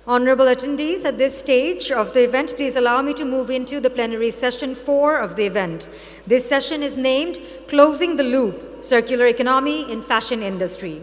Honorable attendees, at this stage of the event, please allow me to move into the plenary session 4 of the event. This session is named Closing the Loop, Circular Economy in Fashion Industry.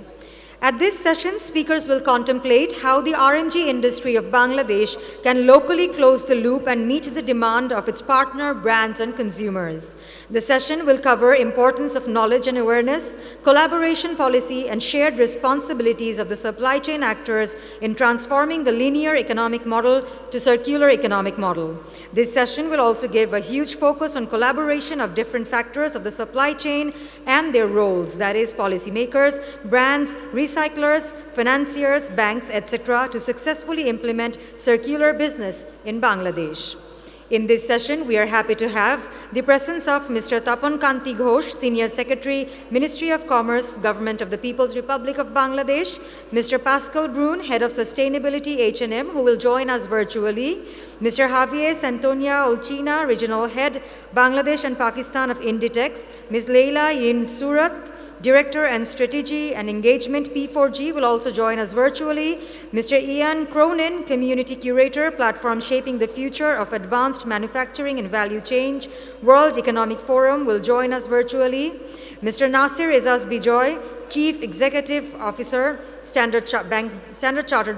At this session, speakers will contemplate how the RMG industry of Bangladesh can locally close the loop and meet the demand of its partner brands and consumers. The session will cover importance of knowledge and awareness, collaboration policy, and shared responsibilities of the supply chain actors in transforming the linear economic model to circular economic model. This session will also give a huge focus on collaboration of different factors of the supply chain and their roles, that is, policymakers, brands, recyclers, financiers, banks, etc., to successfully implement circular business in Bangladesh. In this session, we are happy to have the presence of Mr. Tapan Kanti Ghosh, Senior Secretary, Ministry of Commerce, Government of the People's Republic of Bangladesh, Mr. Pascal Brun, Head of Sustainability H&M, who will join us virtually, Mr. Javier Santonia Olchina, Regional Head, Bangladesh and Pakistan of Inditex, Ms. Leila Yin Surat, Director and Strategy and Engagement P4G will also join us virtually. Mr. Ian Cronin, Community Curator, Platform Shaping the Future of Advanced Manufacturing and Value Change, World Economic Forum will join us virtually. Mr. Nasir Izaz Bijoy, Chief Executive Officer, Standard Chartered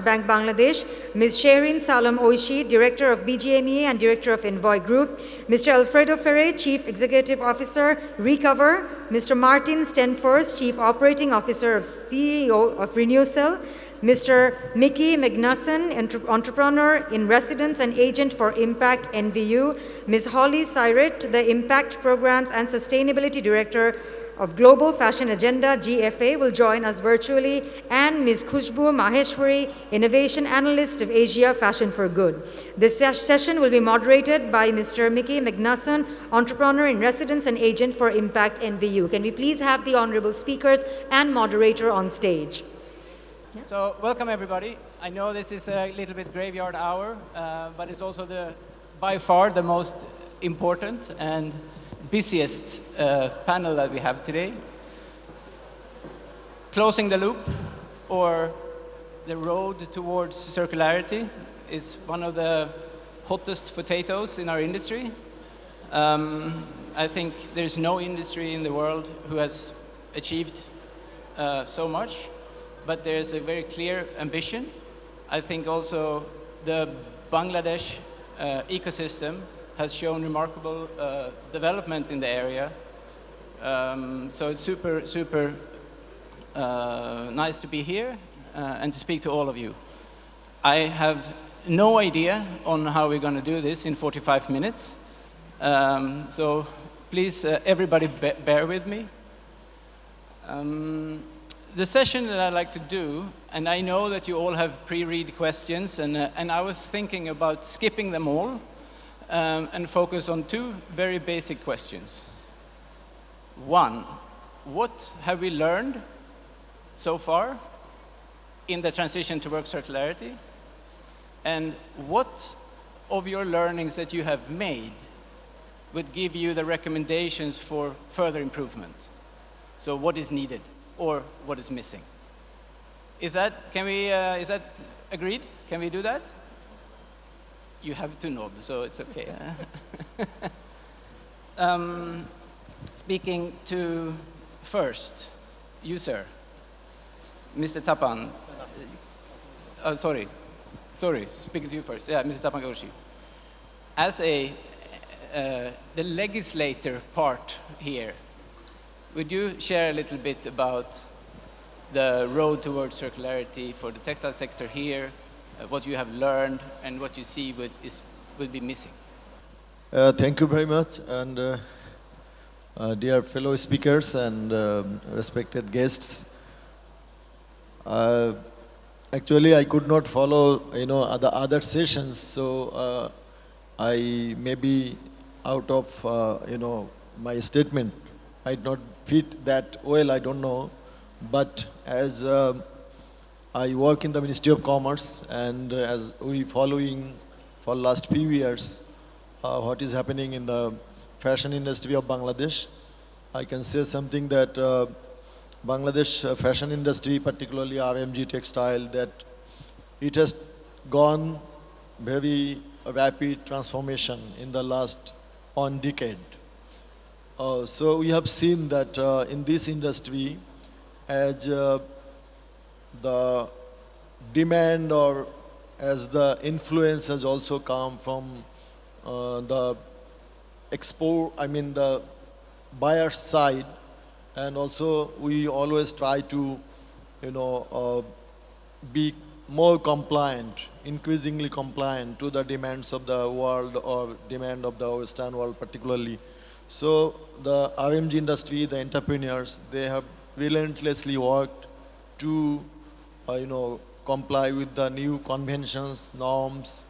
Bank Bangladesh, Ms. Sherin Salam Oishi, Director of BGMEA and Director of Envoy Group, Mr. Alfredo Ferre, Chief Executive Officer, Recover, Mr. Martin Stenfors, Chief Operating Officer of CEO of Renewcell, Mr. Mickey Magnuson, Entrepreneur in Residence and Agent for Impact NVU, Ms. Holly Syret, the Impact Programs and Sustainability Director of Global Fashion Agenda, GFA, will join us virtually, and Ms. Khushbu Maheshwari, Innovation Analyst of Asia Fashion for Good. This session will be moderated by Mr. Mickey Magnuson, Entrepreneur in Residence and Agent for Impact NVU. Can we please have the honorable speakers and moderator on stage? Yeah. So welcome everybody. I know this is a little bit graveyard hour, but it's also by far the most important and busiest panel that we have today. Closing the loop, or the road towards circularity, is one of the hottest potatoes in our industry. I think there's no industry in the world who has achieved so much, but there's a very clear ambition. I think also the Bangladesh ecosystem has shown remarkable development in the area. So it's super nice to be here and to speak to all of you. I have no idea on how we're going to do this in 45 minutes. So please, everybody, bear with me. The session that I'd like to do, and I know that you all have pre-read questions, and I was thinking about skipping them all and focus on two very basic questions. One, what have we learned so far in the transition to work circularity? And what of your learnings that you have made would give you the recommendations for further improvement? So what is needed or what is missing? Is that agreed? Can we do that? You have to nod, so it's okay. Speaking to first, you, sir, Mr. Tapan. Oh, sorry, speaking to you first. Yeah, Mr. Tapan Ghosh. As the legislator part here, would you share a little bit about the road towards circularity for the textile sector here, what you have learned, and what you see would be missing? Thank you very much, and dear fellow speakers and respected guests. Actually, I could not follow, the other sessions, so I may be out of, my statement might not fit that well, I don't know. But as I work in the Ministry of Commerce, and as we following for last few years what is happening in the fashion industry of Bangladesh, I can say something that Bangladesh fashion industry, particularly RMG textile, that it has gone very rapid transformation in the last 1 decade. So we have seen that in this industry, as the demand or as the influence has also come from the the buyer side, and also we always try to, be more compliant, increasingly compliant to the demands of the world or demand of the Western world particularly. So the RMG industry, the entrepreneurs, they have relentlessly worked to, comply with the new conventions, norms,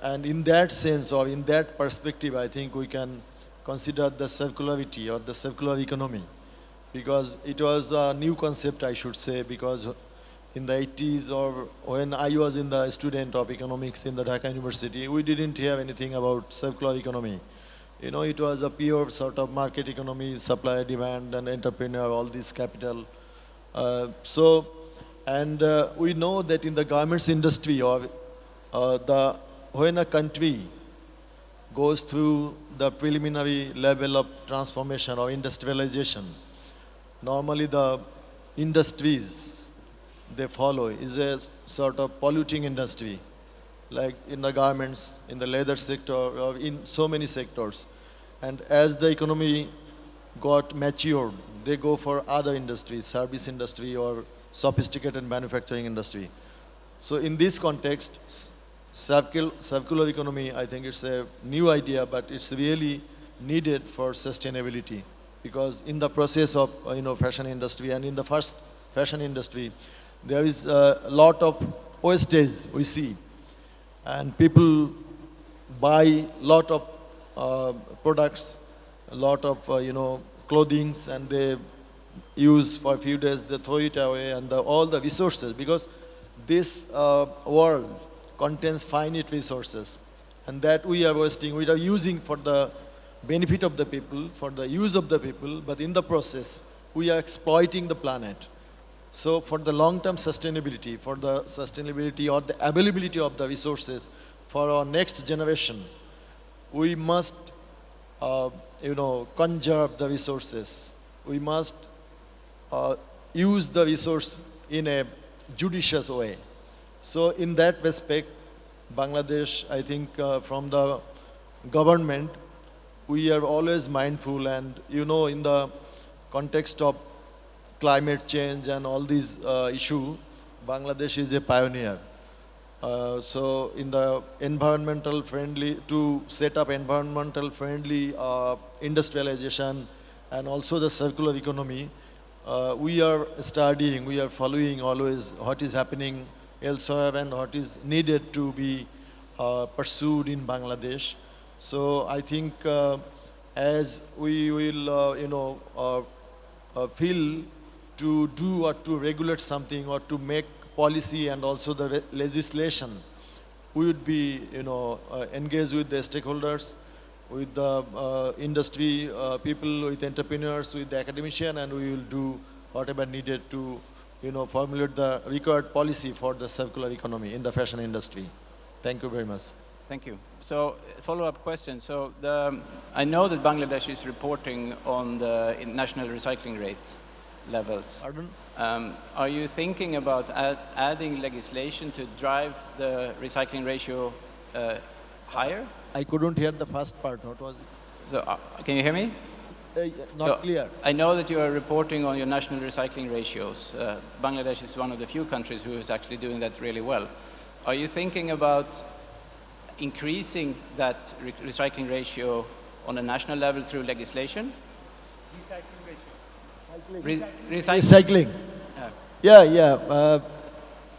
and in that sense or in that perspective, I think we can consider the circularity or the circular economy, because it was a new concept, I should say, because in the 80s or when I was in the student of economics in the Dhaka University, we didn't hear anything about circular economy. It was a pure sort of market economy, supply, demand, and entrepreneur, all this capital. We know that in the garments industry or when a country goes through the preliminary level of transformation or industrialization, normally the industries they follow is a sort of polluting industry, like in the garments, in the leather sector, or in so many sectors. And as the economy got matured, they go for other industries, service industry or sophisticated manufacturing industry. So in this context, circular economy, I think it's a new idea, but it's really needed for sustainability, because in the process of fashion industry and in the first fashion industry, there is a lot of wastage we see, and people buy lot of products, a lot of clothings, and they use for a few days, they throw it away, and all the resources, because this world contains finite resources, and that we are wasting, we are using for the benefit of the people, for the use of the people, but in the process, we are exploiting the planet. So for the long-term sustainability, for the sustainability or the availability of the resources for our next generation, we must, conserve the resources. We must use the resource in a judicious way. So in that respect, Bangladesh, I think from the government, we are always mindful, and in the context of climate change and all these issues, Bangladesh is a pioneer. So in the environmental friendly, to set up environmental friendly industrialization and also the circular economy, we are studying, we are following always what is happening elsewhere and what is needed to be pursued in Bangladesh. So I think as we will feel to do or to regulate something or to make policy and also the legislation, we would be engaged with the stakeholders, with the industry people, with entrepreneurs, with the academician, and we will do whatever needed to formulate the required policy for the circular economy in the fashion industry. Thank you very much. Thank you. So, follow-up question. So, I know that Bangladesh is reporting on the national recycling rate levels. Pardon? Are you thinking about adding legislation to drive the recycling ratio higher? I couldn't hear the first part. What was it? So, can you hear me? Not clear. I know that you are reporting on your national recycling ratios. Bangladesh is one of the few countries who is actually doing that really well. Are you thinking about increasing that recycling ratio on a national level through legislation? Recycling. Yeah.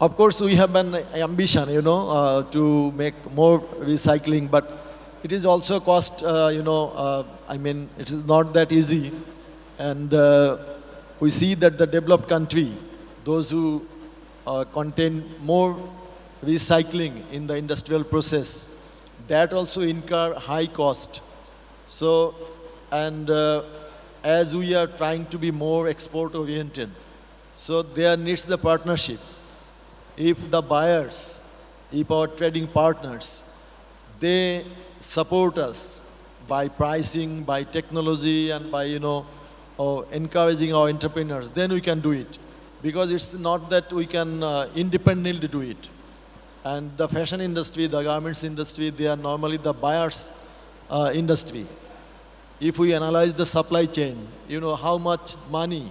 Of course, we have an ambition, to make more recycling, but it is also cost, it is not that easy. And we see that the developed country, those who contain more recycling in the industrial process, that also incur high cost. So, and as we are trying to be more export oriented, so there needs the partnership. If the buyers, if our trading partners, they support us by pricing, by technology, and by encouraging our entrepreneurs, then we can do it. Because it's not that we can independently do it. And the fashion industry, the garments industry, they are normally the buyers' industry. If we analyze the supply chain, how much money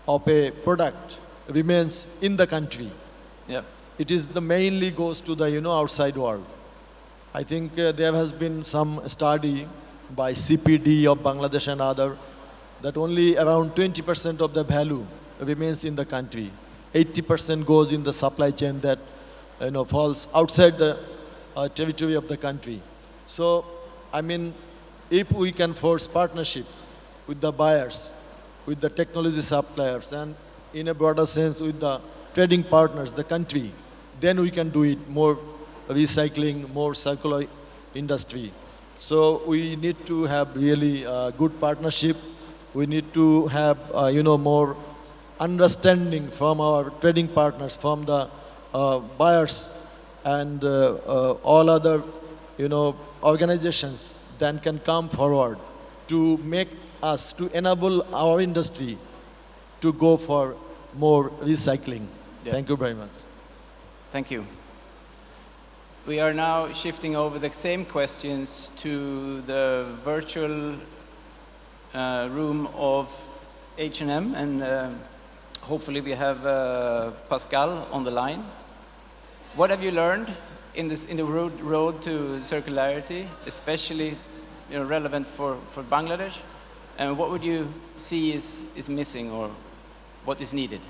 of a product remains in the country. Yeah. It is the mainly goes to the outside world. I think there has been some study by CPD of Bangladesh and other that only around 20% of the value remains in the country. 80% goes in the supply chain that falls outside the territory of the country. So, I mean, if we can force partnership with the buyers, with the technology suppliers, and in a broader sense with the trading partners, the country, then we can do it more recycling, more circular industry. So we need to have really good partnership. We need to have more understanding from our trading partners, from the buyers, and all other organizations that can come forward to make us, to enable our industry to go for more recycling. Yeah. Thank you very much. Thank you. We are now shifting over the same questions to the virtual room of H&M, and hopefully we have Pascal on the line. What have you learned in the road to circularity, especially relevant for Bangladesh? And what would you see is missing, or what is needed?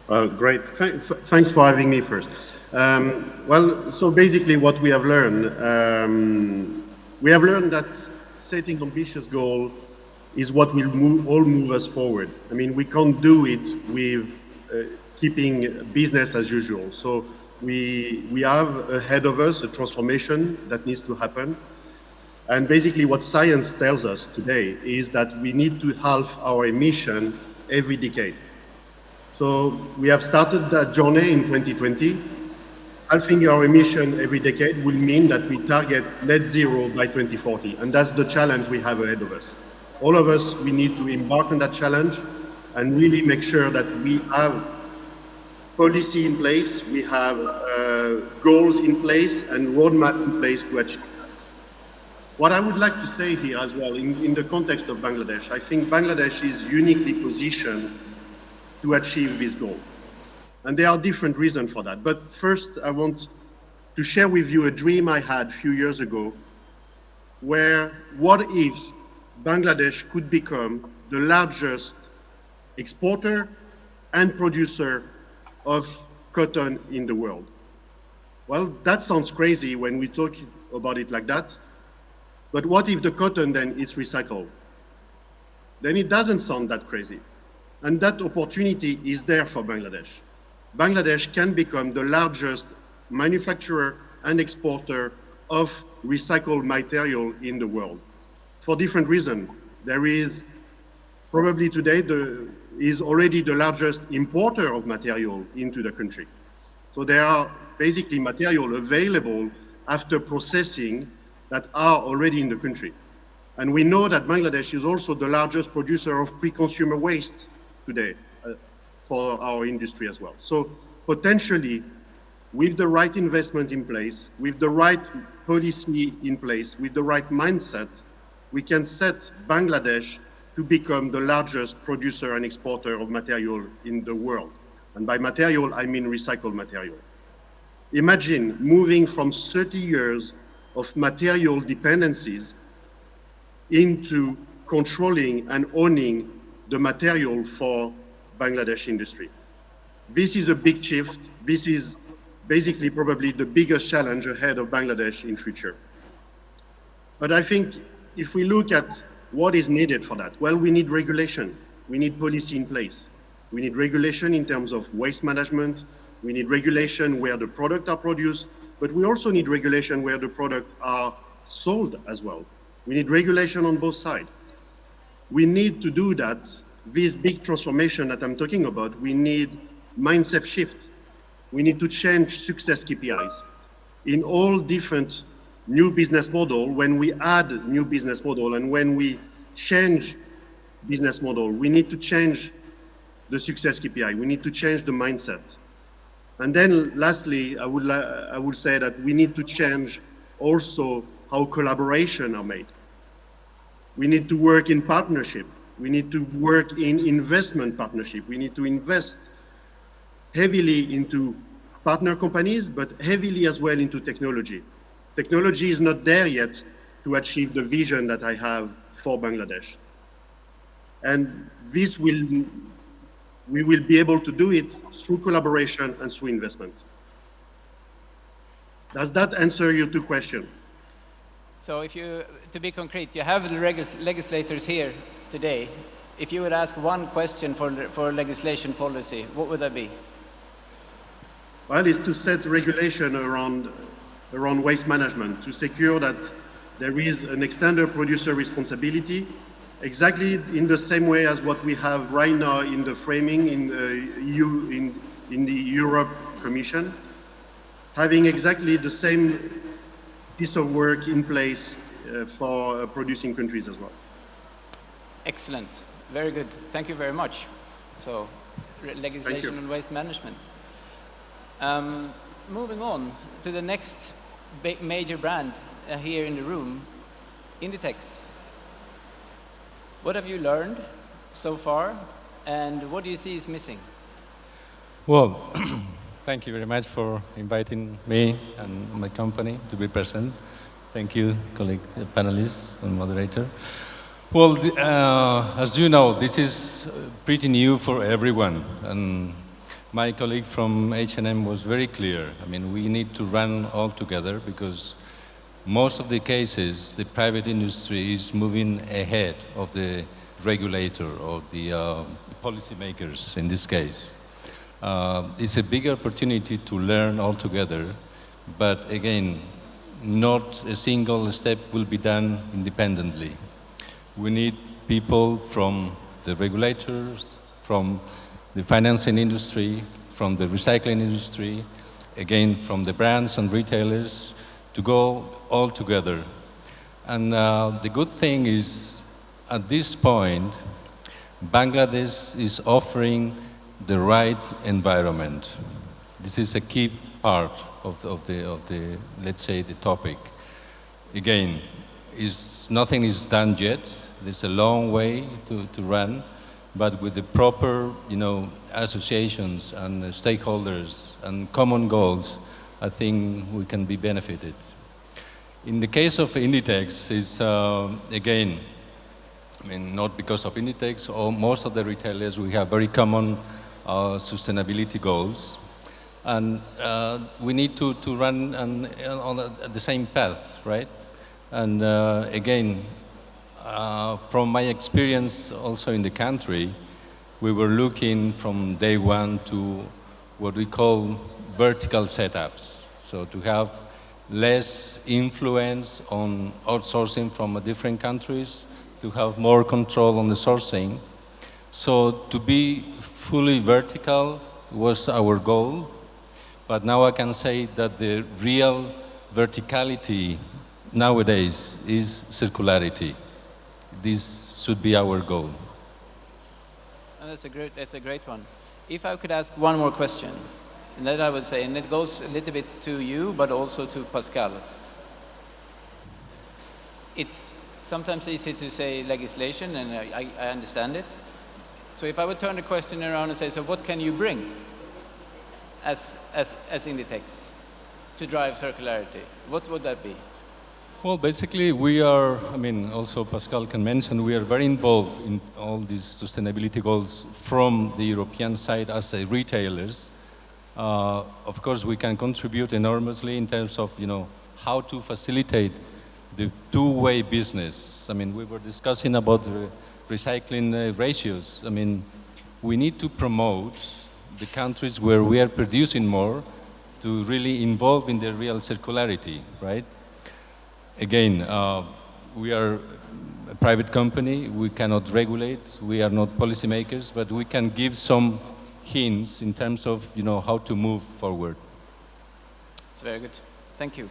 Great. Thanks for having me first. Well, so basically what we have learned that setting ambitious goals is what will move us forward. I mean, we can't do it with keeping business as usual. So we have ahead of us a transformation that needs to happen. And basically what science tells us today is that we need to halve our emission every decade. So we have started that journey in 2020. Halving our emission every decade will mean that we target net zero by 2040. And that's the challenge we have ahead of us. All of us, we need to embark on that challenge and really make sure that we have policy in place, we have goals in place and roadmap in place to achieve that. What I would like to say here as well, in the context of Bangladesh, I think Bangladesh is uniquely positioned to achieve this goal. And there are different reasons for that. But first, I want to share with you a dream I had a few years ago, where what if Bangladesh could become the largest exporter and producer of cotton in the world? Well, that sounds crazy when we talk about it like that. But what if the cotton then is recycled? Then it doesn't sound that crazy. And that opportunity is there for Bangladesh. Bangladesh can become the largest manufacturer and exporter of recycled material in the world for different reasons. There is probably today is already the largest importer of material into the country. So there are basically material available after processing that are already in the country. And we know that Bangladesh is also the largest producer of pre-consumer waste today for our industry as well. So potentially, with the right investment in place, with the right policy in place, with the right mindset, we can set Bangladesh to become the largest producer and exporter of material in the world. And by material, I mean recycled material. Imagine moving from 30 years of material dependencies into controlling and owning the material for Bangladesh industry. This is a big shift. This is basically probably the biggest challenge ahead of Bangladesh in future. But I think if we look at what is needed for that, well, we need regulation. We need policy in place. We need regulation in terms of waste management. We need regulation where the products are produced, but we also need regulation where the products are sold as well. We need regulation on both sides. We need to do that, this big transformation that I'm talking about, we need mindset shift. We need to change success KPIs. In all different new business model, when we add new business model and when we change business model, we need to change the success KPI. We need to change the mindset. And then lastly, I would say that we need to change also how collaboration are made. We need to work in partnership. We need to work in investment partnership. We need to invest heavily into partner companies, but heavily as well into technology. Technology is not there yet to achieve the vision that I have for Bangladesh. And this we will be able to do it through collaboration and through investment. Does that answer your two questions? So to be concrete, you have the legislators here today. If you would ask one question for legislation policy, what would that be? Well, it's to set regulation around waste management, to secure that there is an extended producer responsibility, exactly in the same way as what we have right now in the framing in the in the Europe Commission, having exactly the same piece of work in place for producing countries as well. Excellent. Very good. Thank you very much. So, legislation on waste management. Moving on to the next major brand here in the room, Inditex. What have you learned so far, and what do you see is missing? Well, thank you very much for inviting me and my company to be present. Thank you, colleague, panelists, and moderator. Well, as you know, this is pretty new for everyone, and my colleague from H&M was very clear. I mean, we need to run all together because most of the cases, the private industry is moving ahead of the regulator or the policymakers in this case. It's a big opportunity to learn all together, but again, not a single step will be done independently. We need people from the regulators, from the financing industry, from the recycling industry, again, from the brands and retailers, to go all together. And the good thing is, at this point, Bangladesh is offering the right environment. This is a key part of the let's say, the topic. Again, nothing is done yet. There's a long way to run, but with the proper, associations and stakeholders and common goals, I think we can be benefited. In the case of Inditex, is again, I mean, not because of Inditex, or most of the retailers, we have very common sustainability goals. And we need to run on the same path, right? And again, from my experience also in the country, we were looking from day one to what we call vertical setups. So to have less influence on outsourcing from different countries, to have more control on the sourcing. So to be fully vertical was our goal, but now I can say that the real verticality nowadays is circularity. This should be our goal. And that's a great one. If I could ask one more question, and that I would say, and it goes a little bit to you, but also to Pascal. It's sometimes easy to say legislation, and I understand it. So if I would turn the question around and say, so what can you bring as Inditex to drive circularity? What would that be? Well, basically, we are, I mean, also Pascal can mention, we are very involved in all these sustainability goals from the European side as retailers. Of course, we can contribute enormously in terms of, how to facilitate the two-way business. I mean, we were discussing about the recycling ratios. I mean, we need to promote the countries where we are producing more to really involve in the real circularity, right? Again, we are a private company. We cannot regulate. We are not policymakers, but we can give some hints in terms of how to move forward. It's very good. Thank you.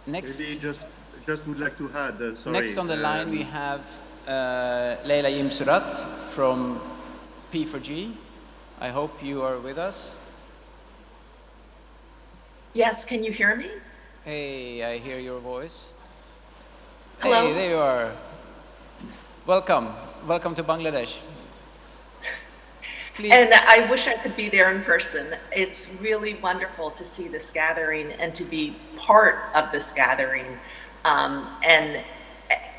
Next. Maybe just would like to add. Sorry. Next on the line we have Leila Yimsurat from P4G. I hope you are with us. Yes, can you hear me? Hey, I hear your voice. Hello. Hey, there you are. Welcome. Welcome to Bangladesh. Please. And I wish I could be there in person. It's really wonderful to see this gathering and to be part of this gathering. And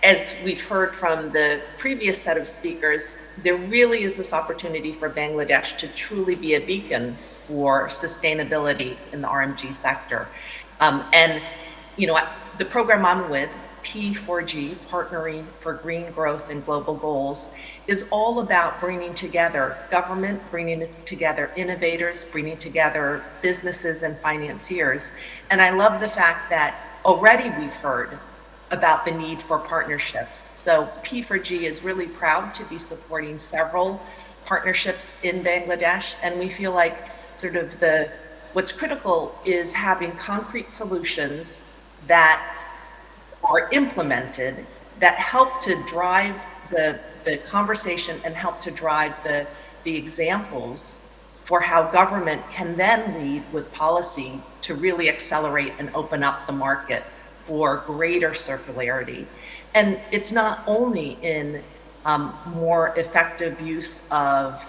as we've heard from the previous set of speakers, there really is this opportunity for Bangladesh to truly be a beacon for sustainability in the RMG sector. And the program I'm with, P4G, Partnering for Green Growth and Global Goals, is all about bringing together government, bringing together innovators, bringing together businesses and financiers. And I love the fact that already we've heard about the need for partnerships. So P4G is really proud to be supporting several partnerships in Bangladesh, and we feel like sort of what's critical is having concrete solutions that are implemented that help to drive the conversation and help to drive the examples for how government can then lead with policy to really accelerate and open up the market for greater circularity. And it's not only in more effective use of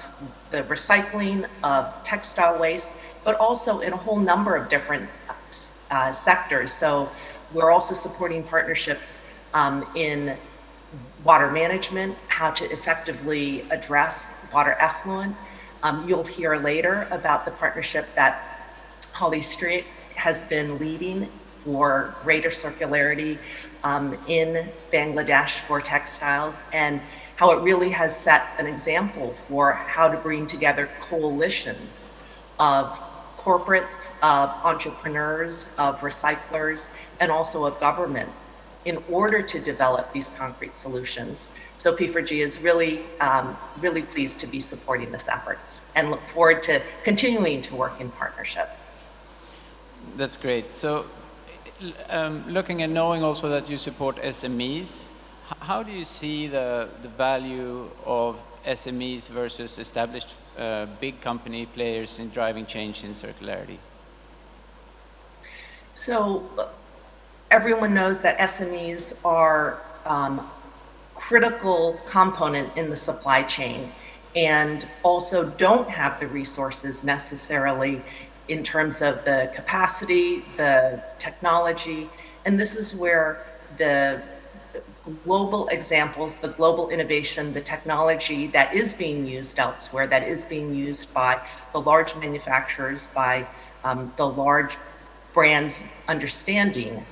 the recycling of textile waste, but also in a whole number of different sectors. So we're also supporting partnerships in water management, how to effectively address water effluent. You'll hear later about the partnership that Holly Street has been leading for greater circularity in Bangladesh for textiles, and how it really has set an example for how to bring together coalitions of corporates, of entrepreneurs, of recyclers, and also of government in order to develop these concrete solutions. So P4G is really, really pleased to be supporting this efforts and look forward to continuing to work in partnership. That's great. So looking and knowing also that you support SMEs, how do you see the value of SMEs versus established big company players in driving change in circularity? So everyone knows that SMEs are critical component in the supply chain and also don't have the resources necessarily in terms of the capacity, the technology, and this is where the global examples, the global innovation, the technology that is being used elsewhere, that is being used by the large manufacturers, by the large brands understanding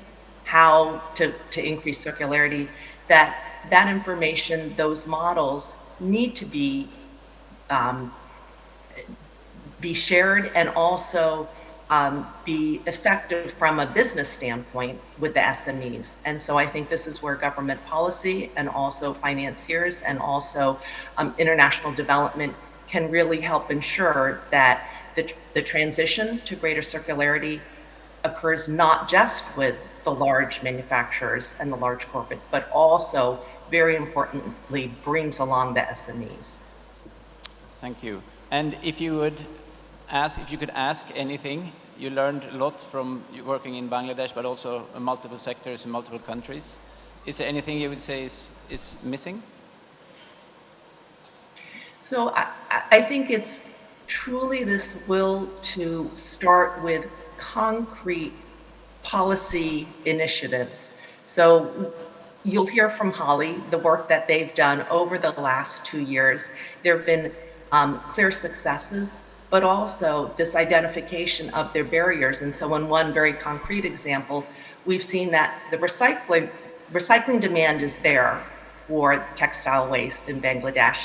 how to increase circularity, that information, those models need to be shared and also be effective from a business standpoint with the SMEs. And so I think this is where government policy and also financiers and also international development can really help ensure that the transition to greater circularity occurs not just with the large manufacturers and the large corporates, but also, very importantly, brings along the SMEs. Thank you. And if you could ask anything, you learned a lot from working in Bangladesh, but also in multiple sectors in multiple countries. Is there anything you would say is missing? So I think it's truly this will to start with concrete policy initiatives. So you'll hear from Holly, the work that they've done over the last 2 years. There have been clear successes, but also this identification of their barriers. And so in one very concrete example, we've seen that the recycling demand is there for textile waste in Bangladesh.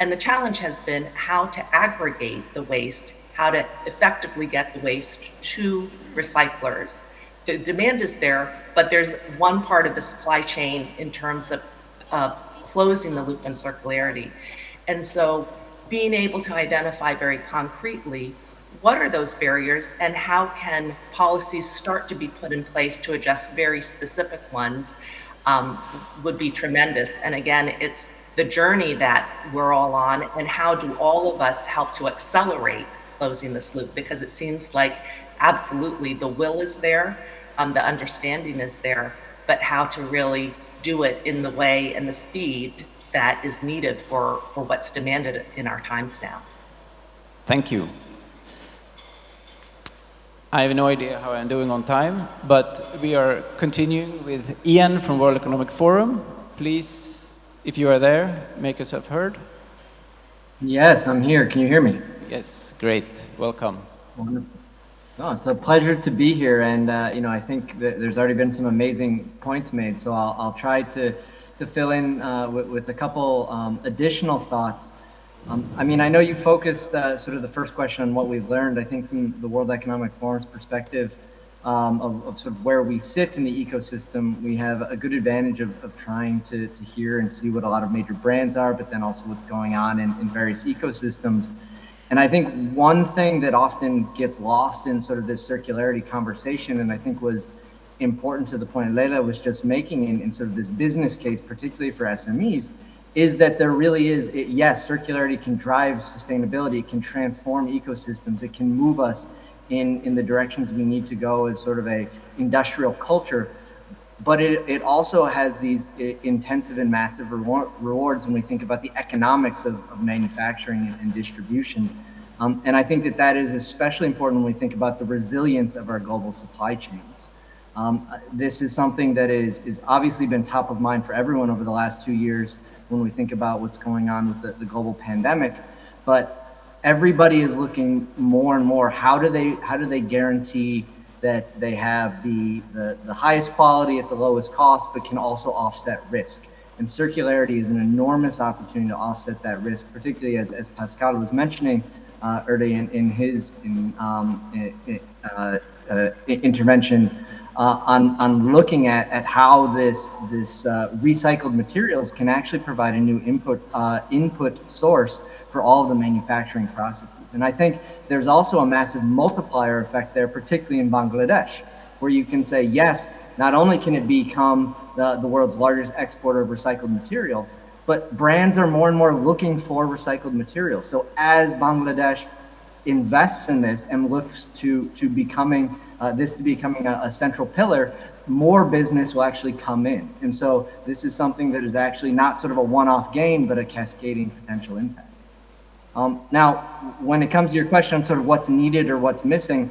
And the challenge has been how to aggregate the waste, how to effectively get the waste to recyclers. the demand is there, but there's one part of the supply chain in terms of closing the loop in circularity. And so being able to identify very concretely what are those barriers and how can policies start to be put in place to address very specific ones would be tremendous. And again, it's the journey that we're all on, and how do all of us help to accelerate closing this loop, because it seems like absolutely the will is there, the understanding is there, but how to really do it in the way and the speed that is needed for what's demanded in our times now. Thank you. I have no idea how I'm doing on time, but we are continuing with Ian from World Economic Forum. Please, if you are there, make yourself heard. Yes, I'm here. Can you hear me? Yes, great. Welcome. Wonderful. No, it's a pleasure to be here, and I think that there's already been some amazing points made, so I'll try to fill in with a couple additional thoughts. I mean, I know you focused sort of the first question on what we've learned. I think from the World Economic Forum's perspective of sort of where we sit in the ecosystem, we have a good advantage of trying to hear and see what a lot of major brands are, but then also what's going on in various ecosystems. And I think one thing that often gets lost in sort of this circularity conversation, and I think was important to the point Leila was just making in sort of this business case, particularly for SMEs, is that there really is, yes, circularity can drive sustainability, it can transform ecosystems, it can move us in the directions we need to go as sort of a industrial culture, but it also has these intensive and massive rewards when we think about the economics of manufacturing and distribution. And I think that is especially important when we think about the resilience of our global supply chains. This is something that is obviously been top of mind for everyone over the last 2 years when we think about what's going on with the global pandemic, but everybody is looking more and more, how do they guarantee that they have the highest quality at the lowest cost, but can also offset risk? And circularity is an enormous opportunity to offset that risk, particularly as Pascal was mentioning early in his intervention, on looking at how this recycled materials can actually provide a new input source for all of the manufacturing processes. And I think there's also a massive multiplier effect there, particularly in Bangladesh, where you can say, yes, not only can it become the world's largest exporter of recycled material, but brands are more and more looking for recycled materials. So as Bangladesh invests in this and looks to becoming a central pillar, more business will actually come in. And so this is something that is actually not sort of a one-off gain, but a cascading potential impact. Now, when it comes to your question on sort of what's needed or what's missing,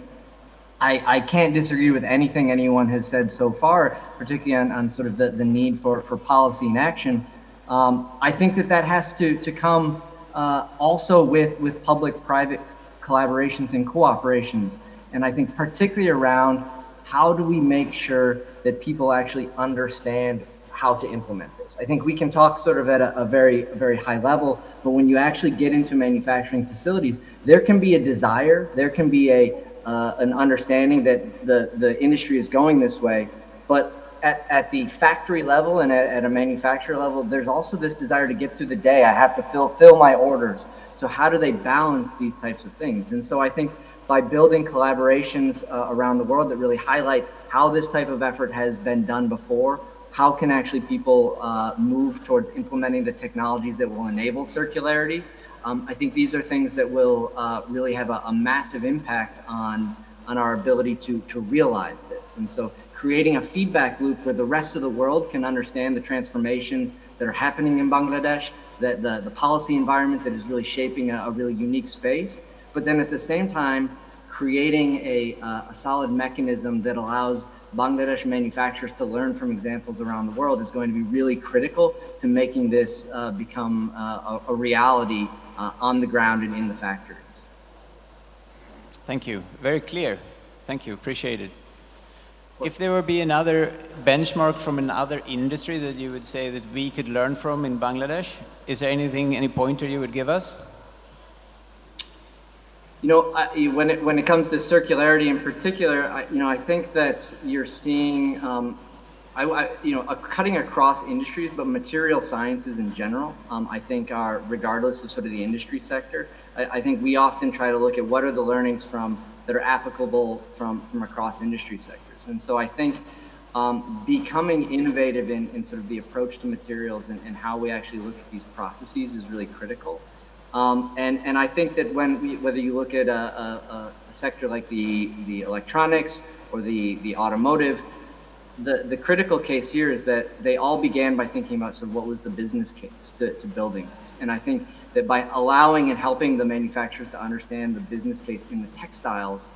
I can't disagree with anything anyone has said so far, particularly on sort of the need for policy and action. I think that has to come also with public-private collaborations and cooperations. And I think particularly around how do we make sure that people actually understand how to implement this. I think we can talk sort of at a very high level, but when you actually get into manufacturing facilities, there can be a desire, there can be an understanding that the industry is going this way, but at the factory level and at a manufacturer level, there's also this desire to get through the day. I have to fill my orders. So how do they balance these types of things? And so I think by building collaborations around the world that really highlight how this type of effort has been done before, how can actually people move towards implementing the technologies that will enable circularity? I think these are things that will really have a massive impact on our ability to realize this. And so creating a feedback loop where the rest of the world can understand the transformations that are happening in Bangladesh, the policy environment that is really shaping a really unique space, but then at the same time, creating a solid mechanism that allows Bangladesh manufacturers to learn from examples around the world is going to be really critical to making this become a reality on the ground and in the factories. Thank you. Very clear. Thank you. Appreciate it. If there would be another benchmark from another industry that you would say that we could learn from in Bangladesh, is there any pointer you would give us? When it comes to circularity in particular, I think that you're seeing, cutting across industries, but material sciences in general, I think are, regardless of sort of the industry sector, I think we often try to look at what are the learnings that are applicable from across industry sectors. And so I think becoming innovative in sort of the approach to materials and how we actually look at these processes is really critical. And I think that whether you look at a sector like the electronics or the automotive, the critical case here is that they all began by thinking about sort of what was the business case to building this. And I think that by allowing and helping the manufacturers to understand the business case in the textiles,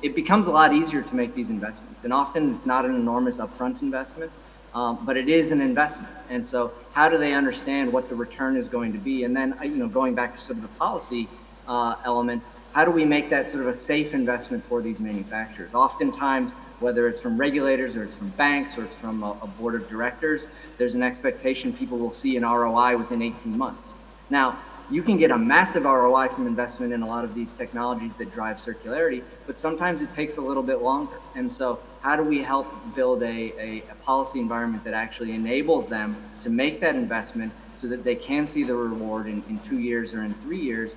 it becomes a lot easier to make these investments. And often it's not an enormous upfront investment, but it is an investment. And so how do they understand what the return is going to be? And then, going back to sort of the policy element, how do we make that sort of a safe investment for these manufacturers? Oftentimes, whether it's from regulators or it's from banks or it's from a board of directors, there's an expectation people will see an ROI within 18 months. Now, you can get a massive ROI from investment in a lot of these technologies that drive circularity, but sometimes it takes a little bit longer. And so how do we help build a policy environment that actually enables them to make that investment so that they can see the reward in 2 years or in 3 years,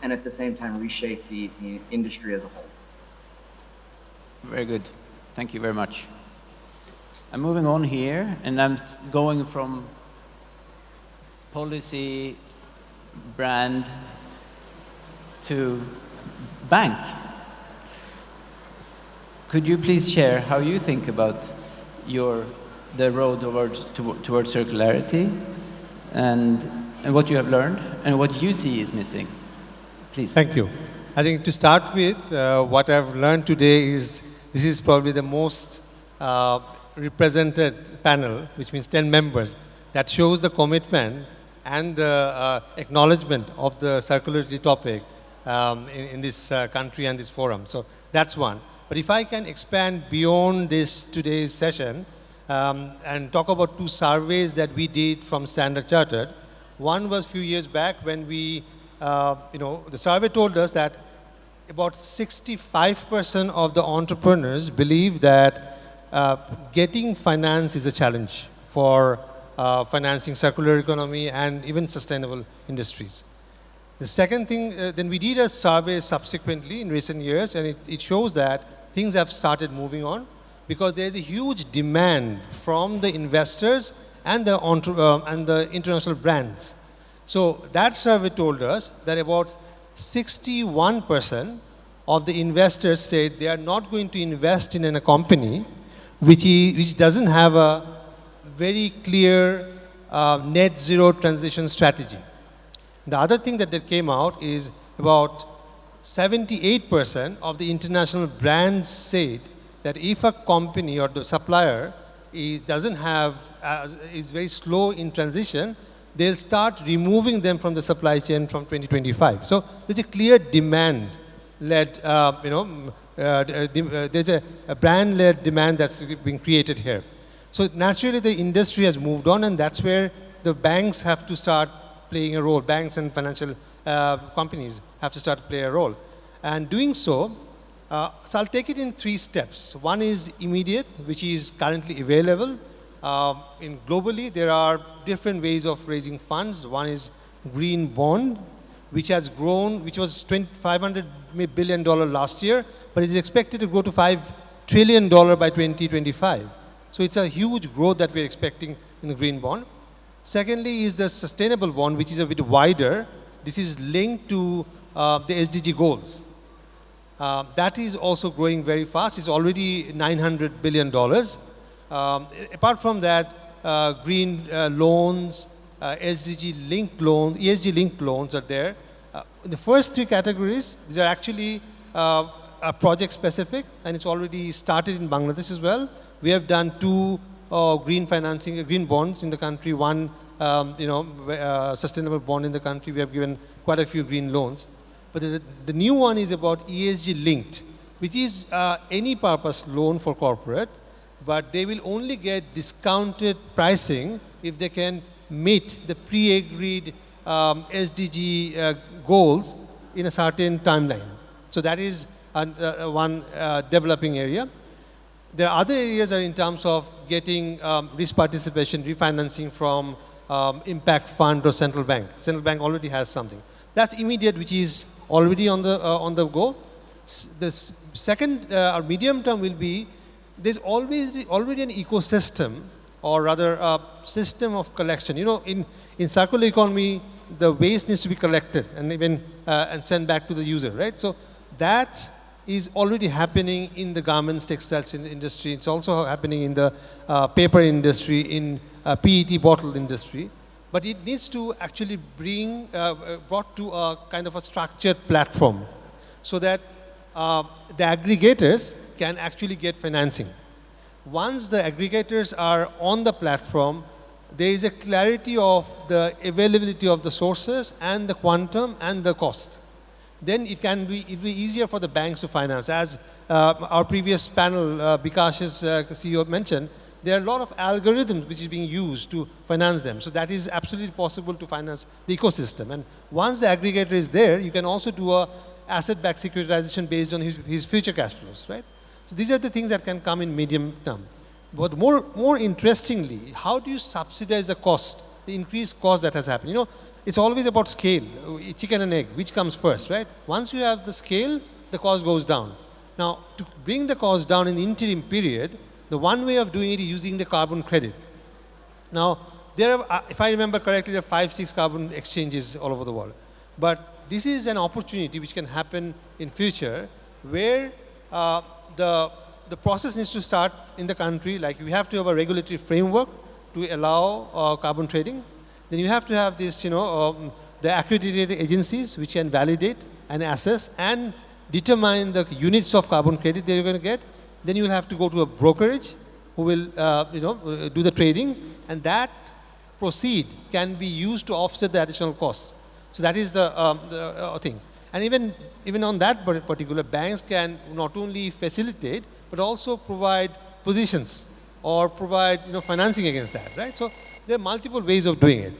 and at the same time reshape the industry as a whole? Very good. Thank you very much. I'm moving on here, and I'm going from policy, brand, to bank. Could you please share how you think about the road towards circularity, and what you have learned, and what you see is missing? Please. Thank you. I think to start with, what I've learned today is this is probably the most represented panel, which means 10 members, that shows the commitment and the acknowledgement of the circularity topic in this country and this forum. So that's one. But if I can expand beyond this today's session and talk about 2 surveys that we did from Standard Chartered. One was a few years back when the survey told us that about 65% of the entrepreneurs believe that getting finance is a challenge for financing circular economy and even sustainable industries. The second thing, then we did a survey subsequently in recent years, and it shows that things have started moving on because there is a huge demand from the investors and the international brands. So that survey told us that about 61% of the investors said they are not going to invest in a company which doesn't have a very clear net zero transition strategy. The other thing that came out is about 78% of the international brands said that if a company or the supplier is very slow in transition, they'll start removing them from the supply chain from 2025. So there's a clear demand-led, there's a brand-led demand that's being created here. So naturally the industry has moved on, and that's where the banks have to start playing a role. Banks and financial companies have to start to play a role. And doing so, so I'll take it in 3 steps. One is immediate, which is currently available. Globally, there are different ways of raising funds. One is green bond, which has grown, which was $500 billion last year, but it is expected to grow to $5 trillion by 2025. So it's a huge growth that we're expecting in the green bond. Secondly is the sustainable bond, which is a bit wider. This is linked to the SDG goals. That is also growing very fast. It's already $900 billion. Apart from that, green loans, ESG-linked loans are there. The first 3 categories, these are actually project-specific, and it's already started in Bangladesh as well. We have done 2 green bonds in the country, 1 sustainable bond in the country. We have given quite a few green loans. But the new one is about ESG-linked, which is any purpose loan for corporate, but they will only get discounted pricing if they can meet the pre-agreed SDG goals in a certain timeline. So that is one developing area. There are other areas are in terms of getting risk participation, refinancing from impact fund or central bank. Central bank already has something. That's immediate, which is already on the go. The second or medium term will be, there's already an ecosystem, or rather a system of collection. You know, in circular economy, the waste needs to be collected and even and sent back to the user, right? So that is already happening in the garments, textiles industry. It's also happening in the paper industry, in PET bottle industry. But it needs to actually brought to a kind of a structured platform, so that the aggregators can actually get financing. Once the aggregators are on the platform, there is a clarity of the availability of the sources and the quantum and the cost. Then it'll be easier for the banks to finance. As our previous panel, Bikash's CEO mentioned, there are a lot of algorithms which is being used to finance them. So that is absolutely possible to finance the ecosystem. And once the aggregator is there, you can also do a asset-backed securitization based on his future cash flows, right? So these are the things that can come in medium term. But more interestingly, how do you subsidize the cost, the increased cost that has happened? You know, it's always about scale, chicken and egg, which comes first, right? Once you have the scale, the cost goes down. Now, to bring the cost down in the interim period, the one way of doing it is using the carbon credit. Now, there are, if I remember correctly, there are 5-6 carbon exchanges all over the world. But this is an opportunity which can happen in future, where the process needs to start in the country. Like, we have to have a regulatory framework to allow carbon trading. Then you have to have this, the accredited agencies which can validate and assess and determine the units of carbon credit that you're going to get. Then you will have to go to a brokerage who will, do the trading, and that proceed can be used to offset the additional costs. So that is the thing. And even on that particular, banks can not only facilitate, but also provide positions or provide financing against that, right? So there are multiple ways of doing it.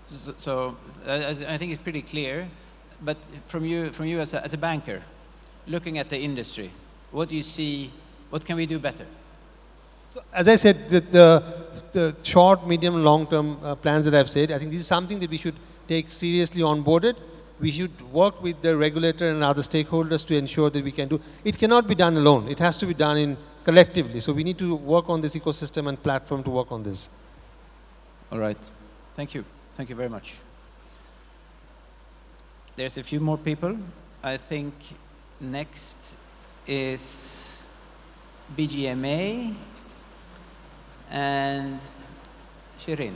So I think it's pretty clear, but from you as a banker, looking at the industry, what do you see, what can we do better? So as I said, the short, medium, long-term plans that I've said, I think this is something that we should take seriously on boarded. We should work with the regulator and other stakeholders to ensure that we can do. It cannot be done alone. It has to be done collectively. So we need to work on this ecosystem and platform to work on this. All right. Thank you. Thank you very much. There's a few more people. I think next is BGMA and Shirin.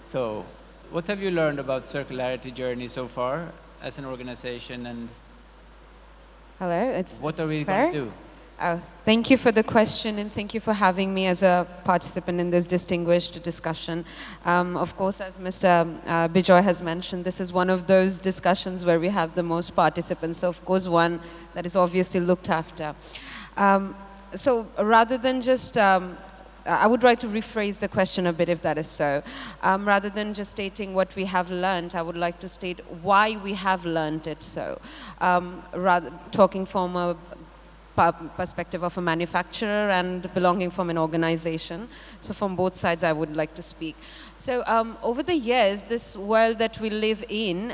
So what have you learned about circularity journey so far as an organization, and hello, what are we going to do? Thank you for the question, and thank you for having me as a participant in this distinguished discussion. Of course, as Mr. Bijoy has mentioned, this is one of those discussions where we have the most participants, so of course one that is obviously looked after. So rather than just I would like to rephrase the question a bit, if that is so. Rather than just stating what we have learned, I would like to state why we have learned it so. Rather talking from a perspective of a manufacturer and belonging from an organization. So from both sides, I would like to speak. So over the years, this world that we live in,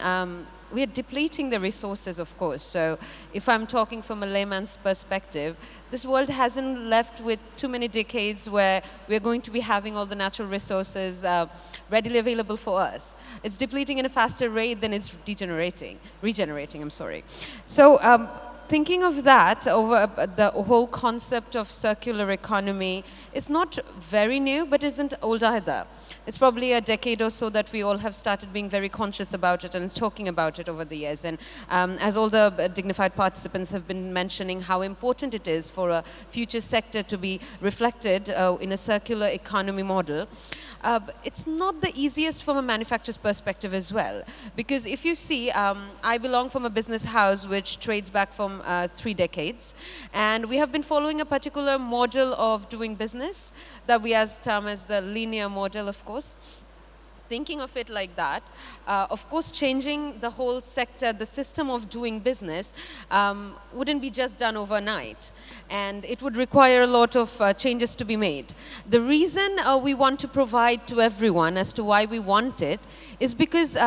we are depleting the resources, of course. So if I'm talking from a layman's perspective, this world hasn't left with too many decades where we're going to be having all the natural resources readily available for us. It's depleting in a faster rate than it's regenerating, I'm sorry. So thinking of that, over the whole concept of circular economy, it's not very new, but isn't old either. It's probably a decade or so that we all have started being very conscious about it and talking about it over the years. And as all the dignified participants have been mentioning how important it is for a future sector to be reflected in a circular economy model, it's not the easiest from a manufacturer's perspective as well. Because if you see, I belong from a business house which trades back from 3 decades. And we have been following a particular model of doing business that we term as the linear model, of course. thinking of it like that, of course, changing the whole sector, the system of doing business, wouldn't be just done overnight. And it would require a lot of changes to be made. The reason we want to provide to everyone as to why we want it is because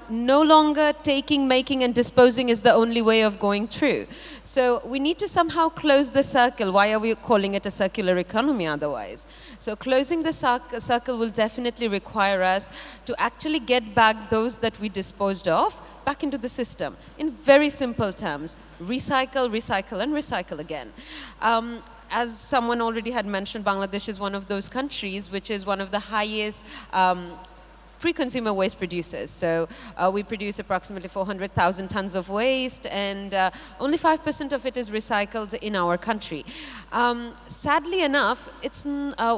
no longer taking, making, and disposing is the only way of going through. So we need to somehow close the circle. Why are we calling it a circular economy otherwise? So closing the circle will definitely require us to actually get back those that we disposed of back into the system. In very simple terms, recycle, recycle, and recycle again. As someone already had mentioned, Bangladesh is one of those countries which is one of the highest pre-consumer waste producers. So we produce approximately 400,000 tons of waste, and only 5% of it is recycled in our country. Sadly enough,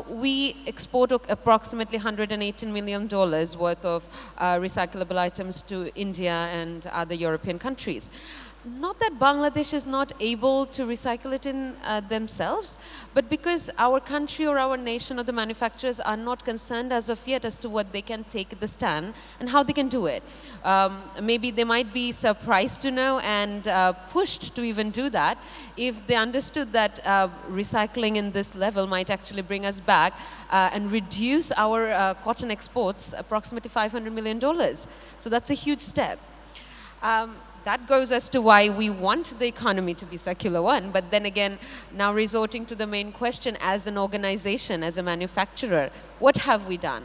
we export approximately $118 million worth of recyclable items to India and other European countries. Not that Bangladesh is not able to recycle it in themselves, but because our country or our nation or the manufacturers are not concerned as of yet as to what they can take the stand and how they can do it. Maybe they might be surprised to know and pushed to even do that if they understood that recycling in this level might actually bring us back and reduce our cotton exports approximately $500 million. So that's a huge step. That goes as to why we want the economy to be circular one, but then again, now resorting to the main question, as an organization, as a manufacturer, what have we done?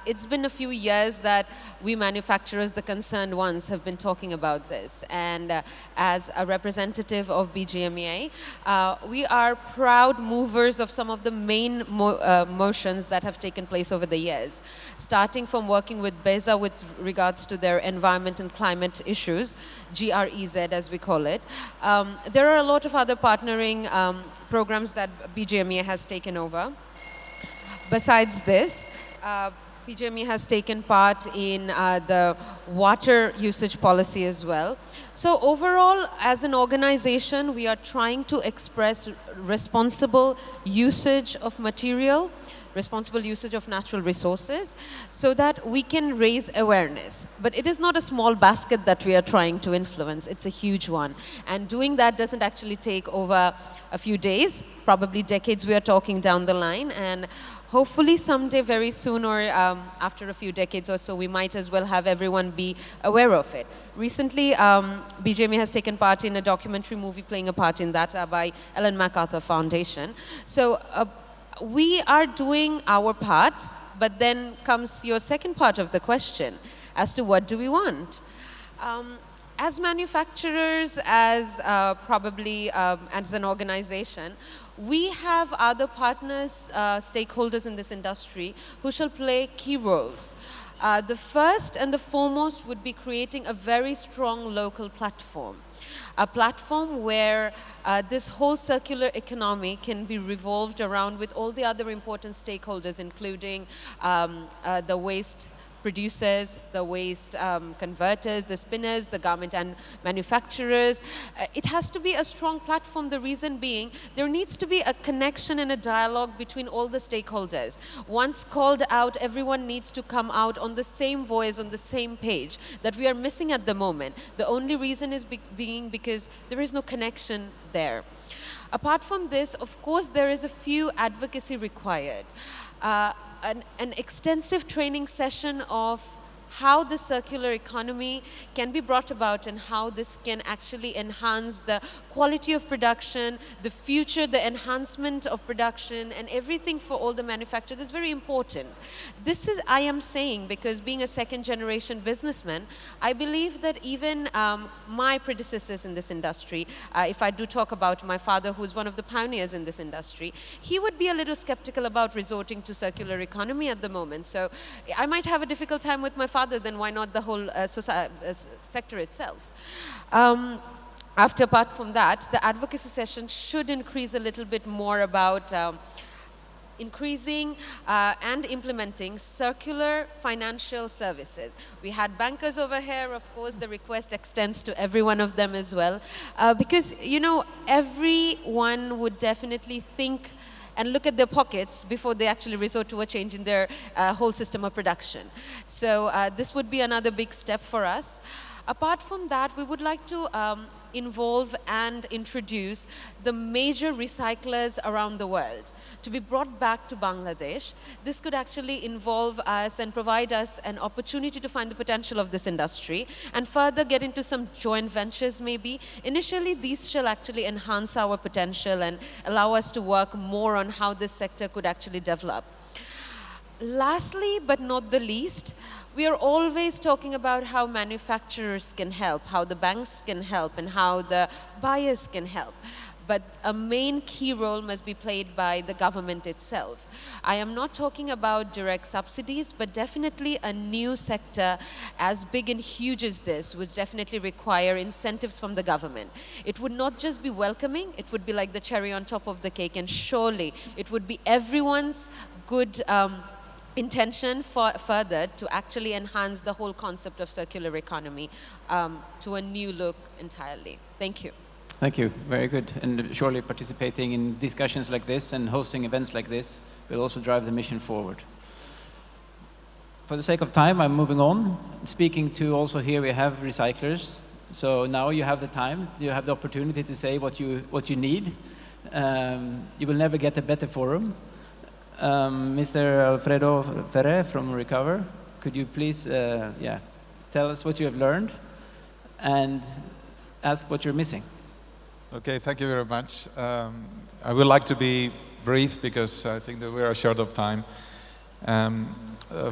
It's been a few years that we manufacturers, the concerned ones, have been talking about this. And as a representative of BGMEA, we are proud movers of some of the main motions that have taken place over the years. Starting from working with BESA with regards to their environment and climate issues, GREZ as we call it. There are a lot of other partnering programs that BGMEA has taken over. Besides this, BGME has taken part in the water usage policy as well. So overall, as an organization, we are trying to express responsible usage of material, responsible usage of natural resources, so that we can raise awareness. But it is not a small basket that we are trying to influence, it's a huge one. And doing that doesn't actually take over a few days, probably decades we are talking down the line, and hopefully someday very soon or after a few decades or so, we might as well have everyone be aware of it. Recently, BGME has taken part in a documentary movie playing a part in that by Ellen MacArthur Foundation. So we are doing our part, but then comes your second part of the question as to what do we want? As manufacturers, as probably as an organization, we have other partners, stakeholders in this industry who shall play key roles. The first and the foremost would be creating a very strong local platform. A platform where this whole circular economy can be revolved around with all the other important stakeholders, including the waste producers, the waste converters, the spinners, the garment and manufacturers. It has to be a strong platform, the reason being there needs to be a connection and a dialogue between all the stakeholders. Once called out, everyone needs to come out on the same voice, on the same page, that we are missing at the moment. The only reason is being because there is no connection there. Apart from this, of course, there is a few advocacy required. An extensive training session of how the circular economy can be brought about and how this can actually enhance the quality of production, the future, the enhancement of production, and everything for all the manufacturers is very important. This is, I am saying, because being a second-generation businessman, I believe that even my predecessors in this industry, if I do talk about my father, who's one of the pioneers in this industry, he would be a little skeptical about resorting to circular economy at the moment. So I might have a difficult time with my father, then why not the whole sector itself? Apart from that, the advocacy session should increase a little bit more about increasing and implementing circular financial services. We had bankers over here, of course, the request extends to every one of them as well, because, you know, everyone would definitely think and look at their pockets before they actually resort to a change in their whole system of production. So this would be another big step for us. Apart from that, we would like to involve and introduce the major recyclers around the world to be brought back to Bangladesh. This could actually involve us and provide us an opportunity to find the potential of this industry and further get into some joint ventures maybe. Initially, these shall actually enhance our potential and allow us to work more on how this sector could actually develop. Lastly, but not the least, we are always talking about how manufacturers can help, how the banks can help, and how the buyers can help. But a main key role must be played by the government itself. I am not talking about direct subsidies, but definitely a new sector as big and huge as this would definitely require incentives from the government. It would not just be welcoming, it would be like the cherry on top of the cake, and surely it would be everyone's good intention further to actually enhance the whole concept of circular economy to a new look entirely. Thank you. Thank you. Very good. And surely participating in discussions like this and hosting events like this will also drive the mission forward. For the sake of time, I'm moving on. Speaking to also here we have recyclers. So now you have the time, you have the opportunity to say what you need. You will never get a better forum. Mr. Alfredo Ferre from Recover, could you please tell us what you have learned and ask what you're missing? Okay, thank you very much. I would like to be brief because I think that we are short of time.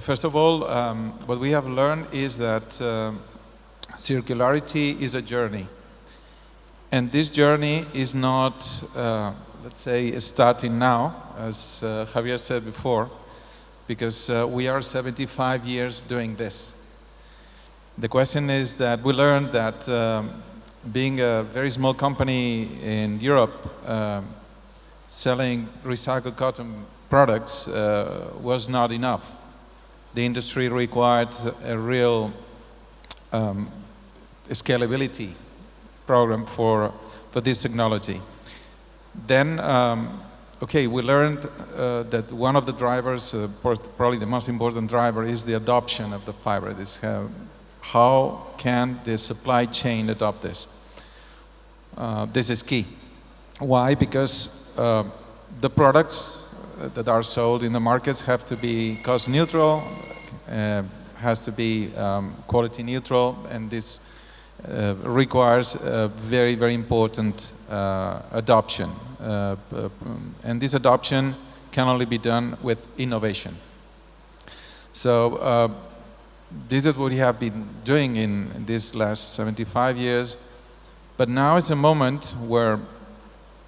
First of all, what we have learned is that circularity is a journey. And this journey is not let's say, starting now, as Javier said before, because we are 75 years doing this. The question is that we learned that being a very small company in Europe, selling recycled cotton products was not enough. The industry required a real scalability program for this technology. Then, okay, we learned that one of the drivers, probably the most important driver, is the adoption of the fiber. How can the supply chain adopt this? This is key. Why? Because the products that are sold in the markets have to be cost neutral, has to be quality neutral, and this requires a very, very important adoption. And this adoption can only be done with innovation. So this is what we have been doing in these last 75 years. But now is a moment where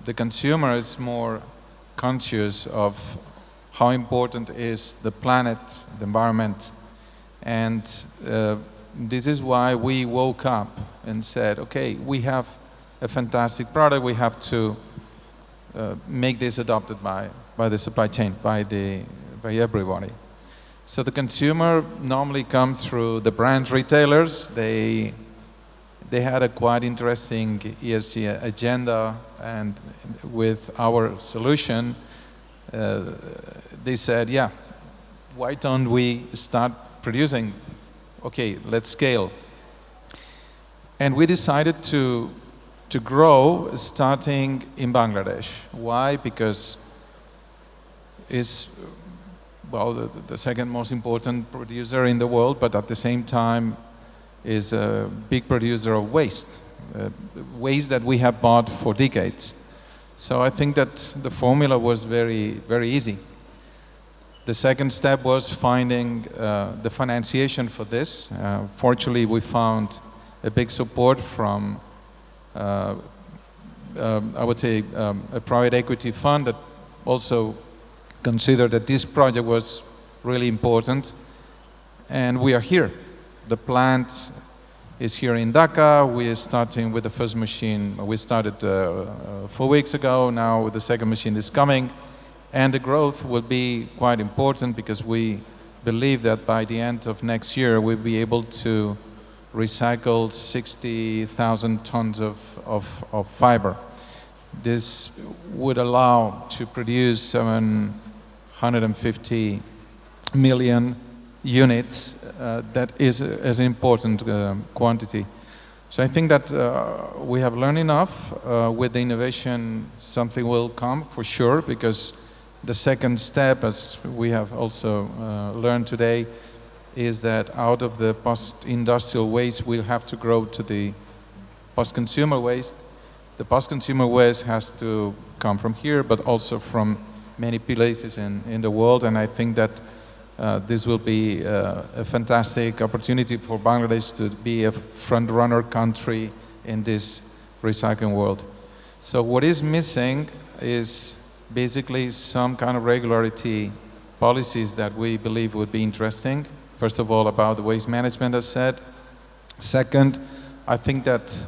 the consumer is more conscious of how important is the planet, the environment, and this is why we woke up and said, okay, we have a fantastic product, we have to make this adopted by the supply chain, by everybody. So the consumer normally comes through the brand retailers. They had a quite interesting ESG agenda, and with our solution, they said, yeah, why don't we start producing? Okay, let's scale. And we decided to grow starting in Bangladesh. Why? Because it's, well, the second most important producer in the world, but at the same time is a big producer of waste, waste that we have bought for decades. So I think that the formula was very, very easy. The second step was finding the financiation for this. Fortunately, we found a big support from, I would say, a private equity fund that also considered that this project was really important. And we are here. The plant is here in Dhaka. We are starting with the first machine. We started 4 weeks ago. Now the second machine is coming. And the growth will be quite important because we believe that by the end of next year, we'll be able to recycle 60,000 tons of fiber. This would allow to produce 750 million units. That is an important quantity. So I think that we have learned enough. With the innovation, something will come for sure, because the second step, as we have also learned today, is that out of the post-industrial waste, we'll have to grow to the post-consumer waste. The post-consumer waste has to come from here, but also from many places in the world, and I think that this will be a fantastic opportunity for Bangladesh to be a front-runner country in this recycling world. So what is missing is basically some kind of regularity policies that we believe would be interesting. First of all, about the waste management, as said. Second, I think that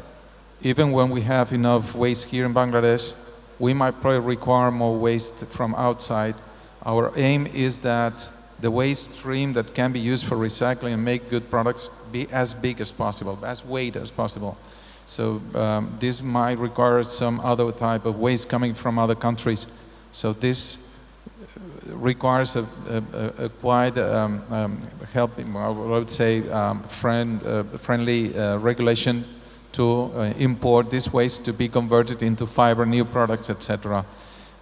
even when we have enough waste here in Bangladesh, we might probably require more waste from outside. Our aim is that the waste stream that can be used for recycling and make good products be as big as possible, as weight as possible. So this might require some other type of waste coming from other countries. So this requires a quite helping, I would say, friendly regulation to import this waste to be converted into fiber, new products, etc.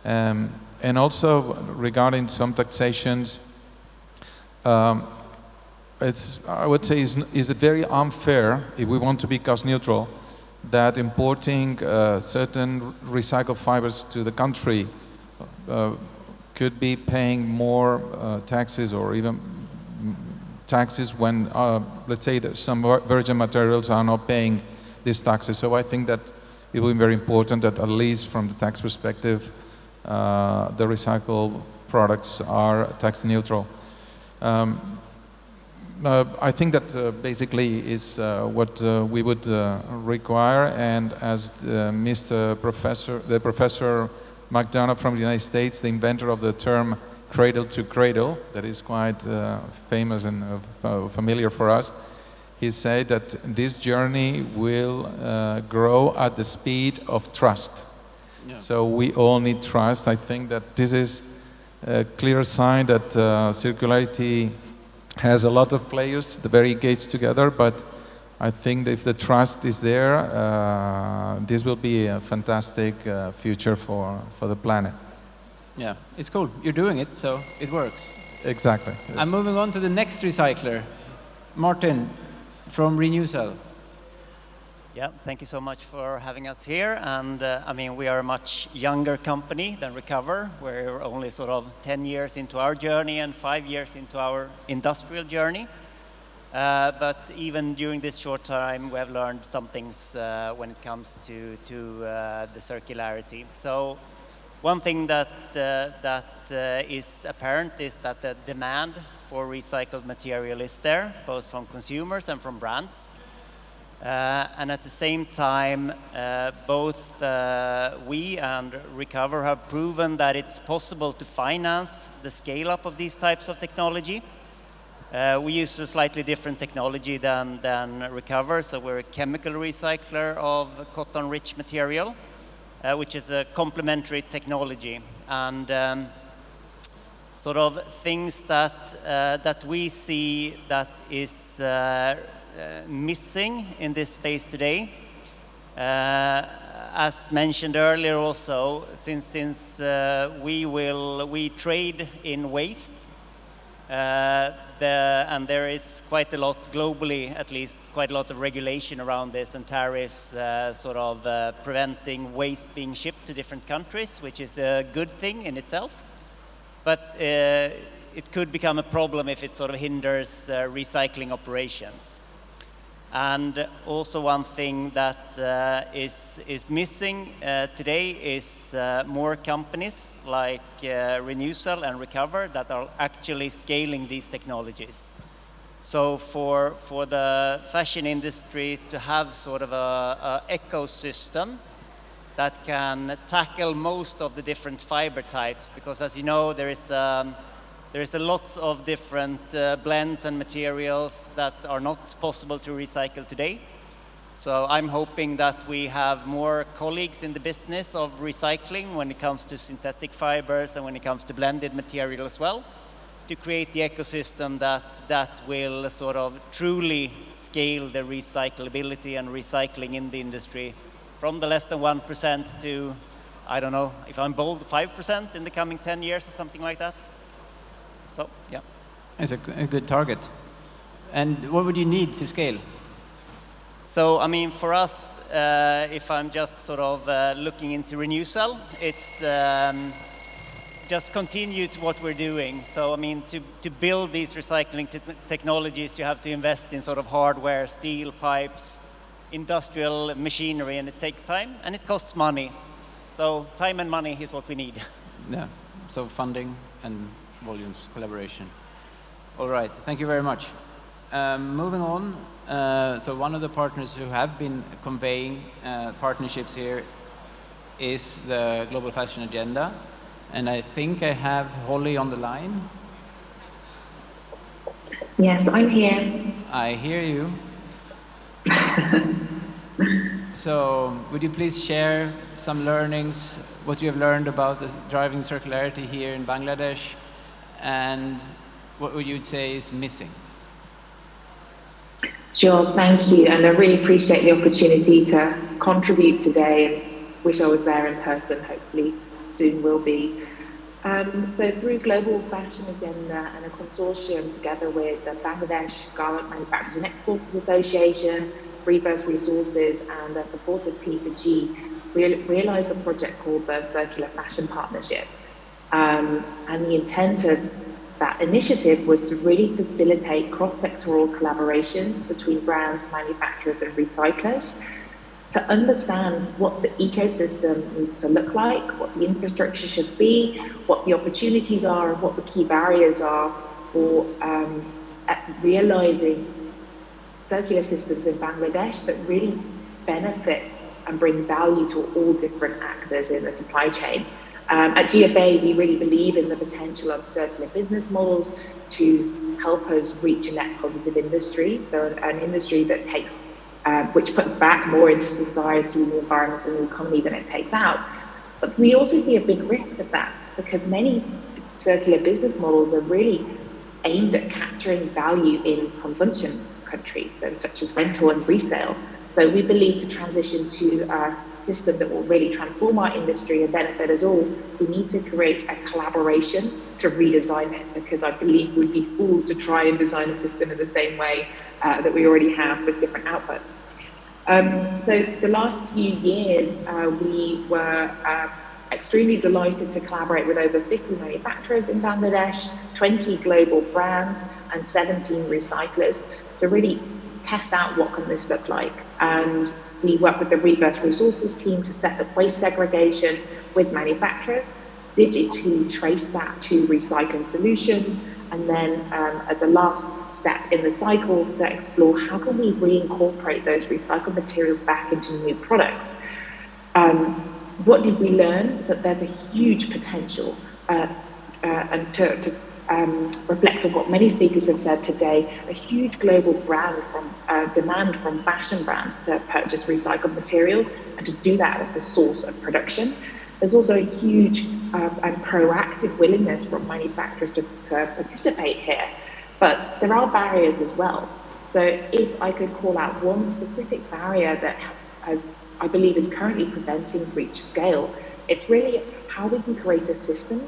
And also regarding some taxations, it's, I would say, is very unfair, if we want to be cost neutral, that importing certain recycled fibers to the country could be paying more taxes, or even taxes when, let's say, that some virgin materials are not paying these taxes. So I think that it will be very important that, at least from the tax perspective, the recycled products are tax neutral. I think that basically is what we would require, and as the Professor McDonough from the United States, the inventor of the term cradle to cradle, that is quite famous and familiar for us, he said that this journey will grow at the speed of trust. Yeah. So we all need trust. I think that this is a clear sign that circularity has a lot of players, they're very engaged together, but I think that if the trust is there, this will be a fantastic future for the planet. Yeah, it's cool. You're doing it, so it works. Exactly. I'm moving on to the next recycler, Martin from Renewcell. Yeah, thank you so much for having us here. And I mean, we are a much younger company than Recover. We're only sort of 10 years into our journey and 5 years into our industrial journey. But even during this short time, we have learned some things when it comes to the circularity. So one thing that is apparent is that the demand for recycled material is there, both from consumers and from brands. And at the same time, both we and Recover have proven that it's possible to finance the scale-up of these types of technology. We use a slightly different technology than Recover, so we're a chemical recycler of cotton-rich material, which is a complementary technology. And sort of things that we see that is missing in this space today. As mentioned earlier also, since we trade in waste, and there is quite a lot globally, at least quite a lot of regulation around this, and tariffs sort of preventing waste being shipped to different countries, which is a good thing in itself. But it could become a problem if it sort of hinders recycling operations. And also one thing that is missing today is more companies like Renewcell and Recover that are actually scaling these technologies. So for the fashion industry to have sort of a ecosystem that can tackle most of the different fiber types, because as you know, there is a lot of different blends and materials that are not possible to recycle today. So I'm hoping that we have more colleagues in the business of recycling when it comes to synthetic fibers and when it comes to blended material as well, to create the ecosystem that will sort of truly scale the recyclability and recycling in the industry from the less than 1% to, I don't know, if I'm bold, 5% in the coming 10 years or something like that. So, yeah. It's a good target. And what would you need to scale? So, I mean, for us, if I'm just sort of looking into Renewcell, it's just continue to what we're doing. So, I mean, to build these recycling technologies, you have to invest in sort of hardware, steel, pipes, industrial machinery, and it takes time, and it costs money. So, time and money is what we need. Yeah, so funding and volumes, collaboration. All right, thank you very much. Moving on, so one of the partners who have been conveying partnerships here is the Global Fashion Agenda. And I think I have Holly on the line. Yes, I'm here. I hear you. So would you please share some learnings, what you have learned about driving circularity here in Bangladesh, and what would you say is missing? Sure, thank you. And I really appreciate the opportunity to contribute today and wish I was there in person, hopefully soon will be. So through Global Fashion Agenda and a consortium together with the Bangladesh Garment Manufacturers and Exporters Association, Reverse Resources and a supported P4G, we realised a project called the Circular Fashion Partnership. And the intent of that initiative was to really facilitate cross-sectoral collaborations between brands, manufacturers and recyclers to understand what the ecosystem needs to look like, what the infrastructure should be, what the opportunities are, and what the key barriers are for realising circular systems in Bangladesh that really benefit and bring value to all different actors in the supply chain. At GFA, we really believe in the potential of circular business models to help us reach a net positive industry, so an industry that takes, which puts back more into society, the environment and the economy than it takes out. But we also see a big risk of that because many circular business models are really aimed at capturing value in consumption countries, so such as rental and resale. So we believe to transition to a system that will really transform our industry and benefit us all, we need to create a collaboration to redesign it, because I believe we'd be fools to try and design a system in the same way that we already have with different outputs. So the last few years, we were extremely delighted to collaborate with over 50 manufacturers in Bangladesh, 20 global brands and 17 recyclers to really test out what can this look like. And we worked with the Reverse Resources team to set up waste segregation with manufacturers, digitally trace that to recycling solutions, and then as a last step in the cycle to explore how can we reincorporate those recycled materials back into new products. What did we learn? That there's a huge potential and to reflect on what many speakers have said today, a huge global brand from demand from fashion brands to purchase recycled materials and to do that at the source of production. There's also a huge and proactive willingness from manufacturers to participate here, but there are barriers as well. So if I could call out one specific barrier that I believe is currently preventing reach scale, it's really how we can create a system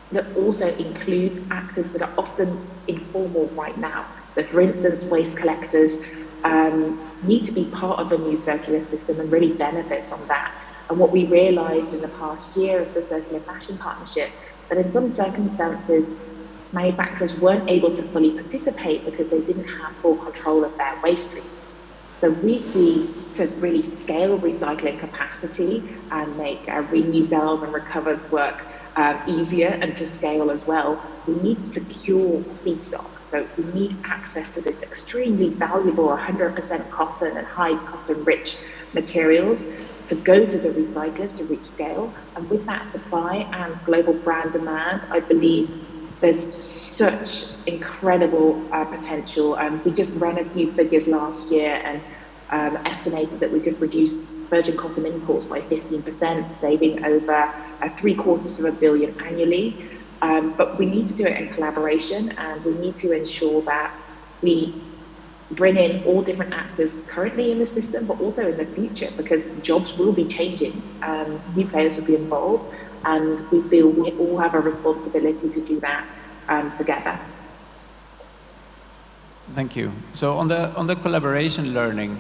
that also includes actors that are often informal right now. So for instance, waste collectors need to be part of a new circular system and really benefit from that. And what we realized in the past year of the Circular Fashion Partnership, that in some circumstances, manufacturers weren't able to fully participate because they didn't have full control of their waste streams. So we see to really scale recycling capacity and make Renewcells and Recovers work easier and to scale as well, we need secure feedstock. So we need access to this extremely valuable 100% cotton and high cotton rich materials to go to the recyclers to reach scale. And with that supply and global brand demand, I believe there's such incredible potential. And we just ran a few figures last year, and estimated that we could reduce virgin cotton imports by 15%, saving over $750 million annually. But we need to do it in collaboration, and we need to ensure that we bring in all different actors currently in the system, but also in the future, because jobs will be changing. New players will be involved, and we feel we all have a responsibility to do that together. Thank you. So on the collaboration learning,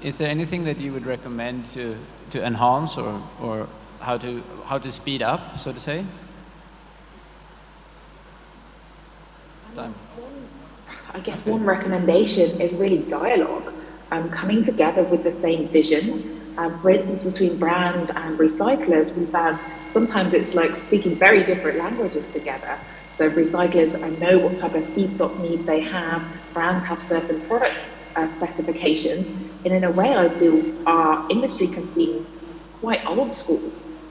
is there anything that you would recommend to enhance or how to speed up, so to say? Time. I guess one recommendation is really dialogue, coming together with the same vision. For instance, between brands and recyclers, we found sometimes it's like speaking very different languages together. So recyclers know what type of feedstock needs they have, brands have certain products specifications, and in a way I feel our industry can seem quite old school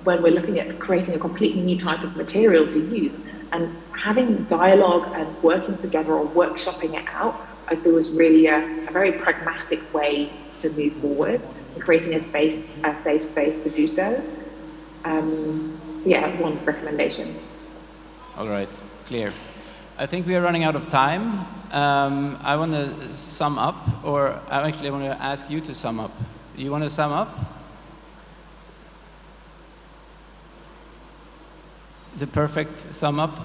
when we're looking at creating a completely new type of material to use. And having dialogue and working together or workshopping it out, I feel is really a very pragmatic way to move forward and creating a safe space to do so. So yeah, one recommendation. All right, clear. I think we are running out of time. I want to sum up, or I actually want to ask you to sum up. You want to sum up? Is it perfect sum up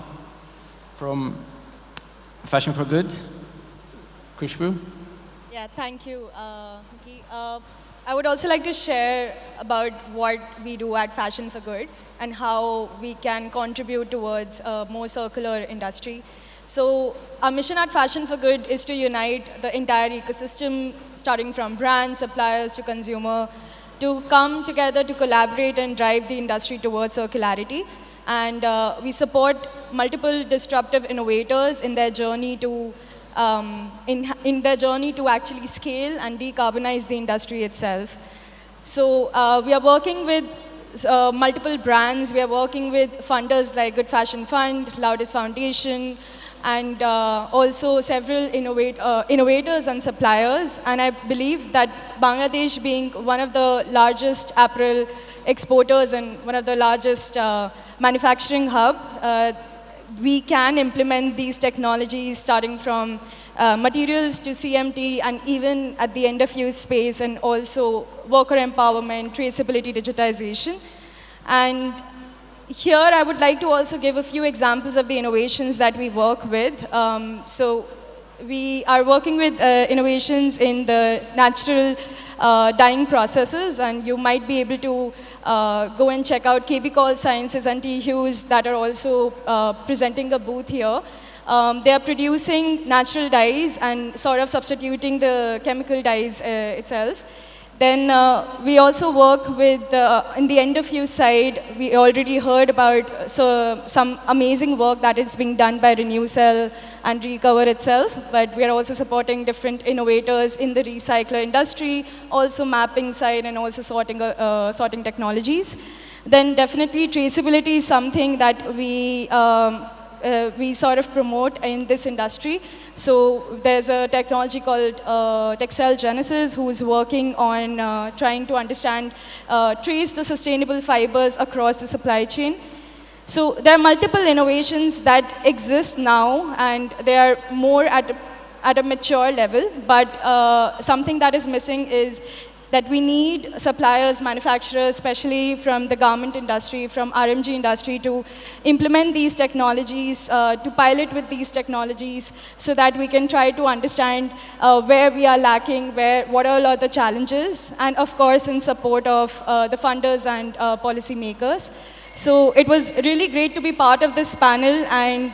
from Fashion for Good? Khushbu? Yeah, thank you, Miki. I would also like to share about what we do at Fashion for Good and how we can contribute towards a more circular industry. So our mission at Fashion for Good is to unite the entire ecosystem, starting from brands, suppliers to consumer, to come together to collaborate and drive the industry towards circularity. And we support multiple disruptive innovators in their journey to in their journey to actually scale and decarbonize the industry itself. So we are working with multiple brands. We are working with funders like Good Fashion Fund, Loudest Foundation, and also several innovators and suppliers. And I believe that Bangladesh, being one of the largest apparel exporters and one of the largest manufacturing hub, we can implement these technologies starting from materials to CMT and even at the end of use space, and also worker empowerment, traceability, digitization. And here I would like to also give a few examples of the innovations that we work with. So we are working with innovations in the natural dyeing processes, and you might be able to go and check out KB Call Sciences and T. Hughes that are also presenting a booth here. They are producing natural dyes and sort of substituting the chemical dyes itself. Then we also work with, in the end of use side, we already heard about some amazing work that is being done by RenewCell and Recover itself, but we are also supporting different innovators in the recycler industry, also mapping side and also sorting technologies. Then definitely traceability is something that we sort of promote in this industry. So there's a technology called Textile Genesis who is working on trying to understand, trace the sustainable fibers across the supply chain. So there are multiple innovations that exist now, and they are more at a mature level, but something that is missing is that we need suppliers, manufacturers, especially from the garment industry, from RMG industry, to implement these technologies, to pilot with these technologies, so that we can try to understand where we are lacking, what all are the challenges, and of course in support of the funders and policy makers. So it was really great to be part of this panel, and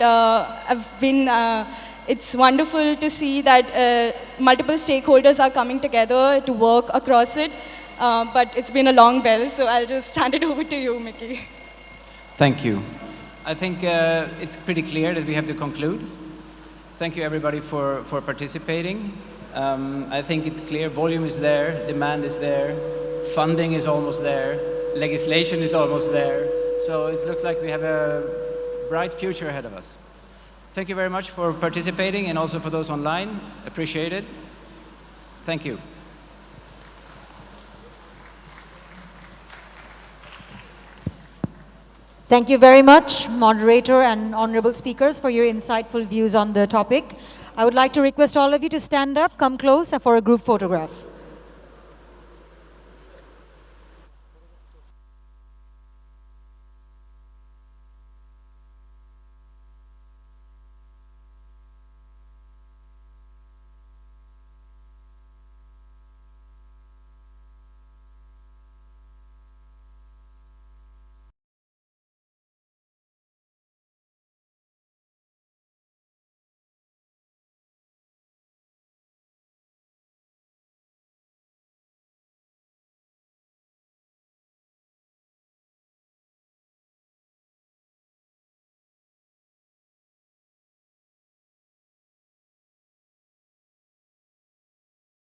it's wonderful to see that multiple stakeholders are coming together to work across it. But it's been a long bell, so I'll just hand it over to you, Mickey. Thank you. I think it's pretty clear that we have to conclude. Thank you, everybody, for participating. I think it's clear volume is there, demand is there, funding is almost there, legislation is almost there. So it looks like we have a bright future ahead of us. Thank you very much for participating, and also for those online. Appreciate it. Thank you. Thank you very much, moderator and honorable speakers, for your insightful views on the topic. I would like to request all of you to stand up, come close for a group photograph.